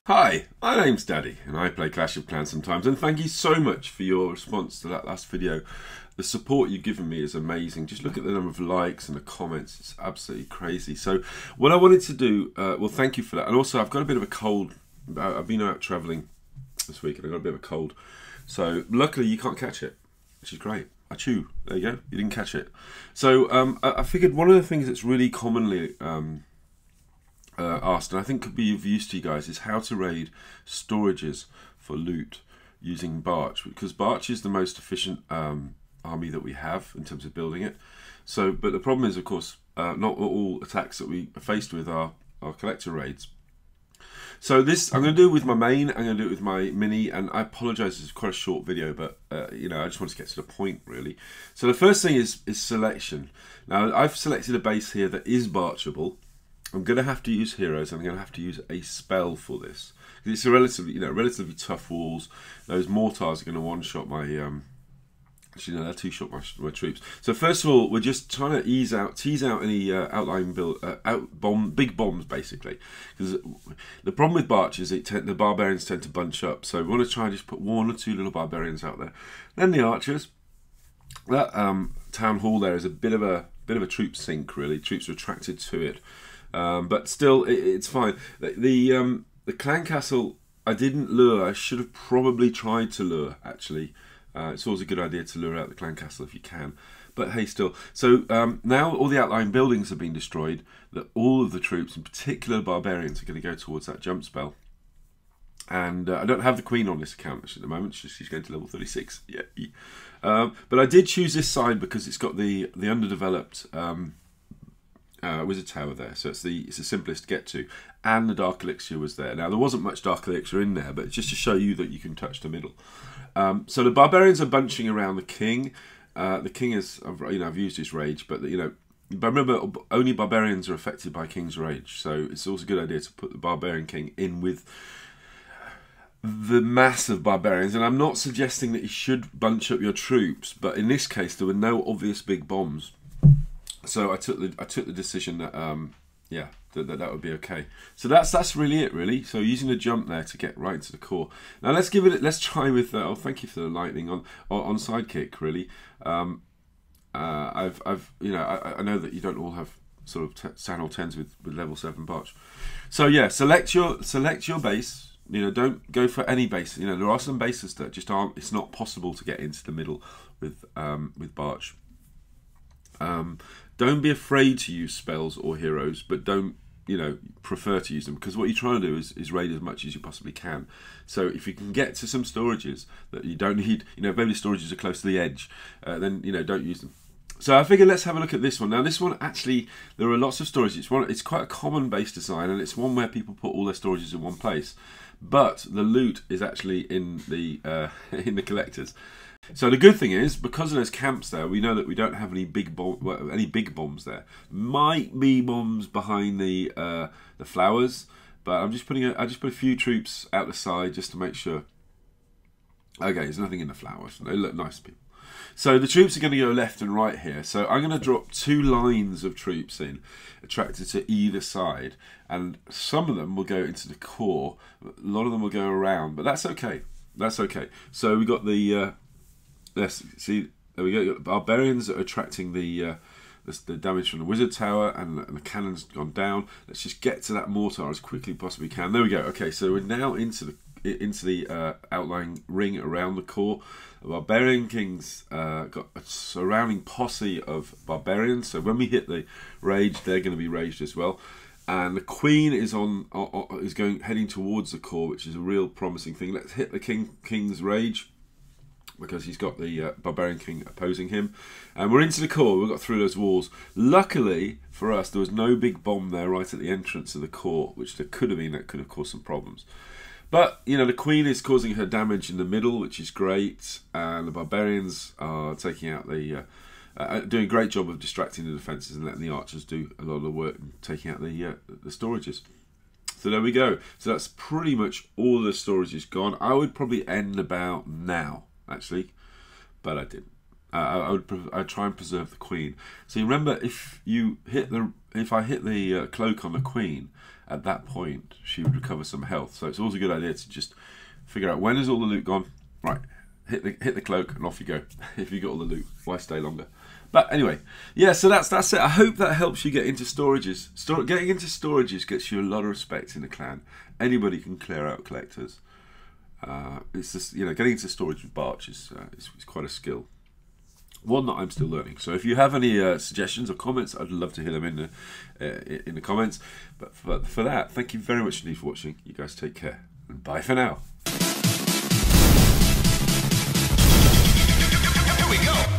Hi, my name's Daddy, and I play Clash of Clans sometimes, and thank you so much for your response to that last video. The support you've given me is amazing. Just look at the number of likes and the comments, it's absolutely crazy. So what I wanted to do, well, thank you for that. And also, I've got a bit of a cold. I've been out travelling this week, and I've got a bit of a cold. So luckily, you can't catch it, which is great. Achoo, there you go, you didn't catch it. So I figured one of the things that's really commonly asked, and I think could be of use to you guys, is how to raid storages for loot using BArch, because BArch is the most efficient army that we have in terms of building it. So, but the problem is, of course, not all attacks that we are faced with are collector raids. So this, I'm going to do it with my main, I'm going to do it with my mini, and I apologise, it's quite a short video, but you know, I just want to get to the point really. So the first thing is selection. Now I've selected a base here that is barchable. I'm going to have to use heroes. I'm going to have to use a spell for this. It's a relatively tough walls. Those mortars are going to one-shot my. Actually, no, they're two-shot my troops. So first of all, we're just trying to tease out any outlying big bombs, basically. Because the problem with BArch is the barbarians tend to bunch up. So we want to try and just put one or two little barbarians out there. Then the archers. That town hall there is a bit of a troop sink, really. Troops are attracted to it. But still, it's fine. The clan castle, I didn't lure. I should have probably tried to lure, actually. It's always a good idea to lure out the clan castle if you can. But hey, still. So now all the outlying buildings have been destroyed. That all of the troops, in particular barbarians, are going to go towards that jump spell. And I don't have the queen on this account at the moment. She's going to level 36. Yeah. But I did choose this side because it's got the underdeveloped wizard tower there, so it's the simplest to get to, and the dark elixir was there. Now there wasn't much dark elixir in there, but it's just to show you that you can touch the middle. So the barbarians are bunching around the king. The king is, I've used his rage, but but remember, only barbarians are affected by king's rage, so it's also a good idea to put the barbarian king in with the mass of barbarians. And I'm not suggesting that you should bunch up your troops, but in this case there were no obvious big bombs. So I took the decision that yeah, that would be okay. So that's really it, really. So using the jump there to get right into the core. Now let's try with oh, thank you for the lightning on sidekick, really. I know that you don't all have sort of Town Hall 10s with level 7 BArch. So yeah, select your base. You know, don't go for any base. You know, there are some bases that just aren't. It's not possible to get into the middle with BArch. Don't be afraid to use spells or heroes, but don't, prefer to use them, because what you're trying to do is raid as much as you possibly can. So if you can get to some storages that you don't need, maybe storages are close to the edge, then, don't use them. So I figured let's have a look at this one. Now this one, actually, there are lots of storages. It's quite a common base design, and it's one where people put all their storages in one place. But the loot is actually in the collectors. So the good thing is, because of those camps there, we know that we don't have any big bombs there. Might be bombs behind the flowers, but I just put a few troops out the side just to make sure. Okay, there's nothing in the flowers. They look nice, people. So the troops are going to go left and right here. So I'm going to drop 2 lines of troops in, attracted to either side, and some of them will go into the core. A lot of them will go around, but that's okay. That's okay. So we got the let's see. There we go. Barbarians are attracting the damage from the wizard tower, and the cannon's gone down. Let's just get to that mortar as quickly as possibly can. There we go. Okay, so we're now into the outlying ring around the core. The barbarian kings got a surrounding posse of barbarians. So when we hit the rage, they're going to be raged as well. And the queen is heading towards the core, which is a real promising thing. Let's hit the king's rage, because he's got the barbarian king opposing him. And we're into the core. We've got through those walls. Luckily for us, there was no big bomb there right at the entrance of the core, which there could have been. That could have caused some problems. But, the queen is causing her damage in the middle, which is great. And the barbarians are taking out the... doing a great job of distracting the defences and letting the archers do a lot of the work and taking out the storages. So there we go. So that's pretty much all the storages gone. I would probably end about now, actually, but I didn't. I'd try and preserve the queen. So you remember, if I hit the cloak on the queen, at that point she would recover some health. So it's always a good idea to just figure out when is all the loot gone. Right, hit the cloak and off you go. If you got all the loot, why stay longer? But anyway, yeah. So that's it. I hope that helps you get into storages. Getting into storages gets you a lot of respect in the clan. Anybody can clear out collectors. It's just, you know, getting into storage with BArch is quite a skill. One that I'm still learning. So if you have any suggestions or comments, I'd love to hear them in the comments. But for that, thank you very much indeed for watching. You guys take care, and bye for now. Here we go.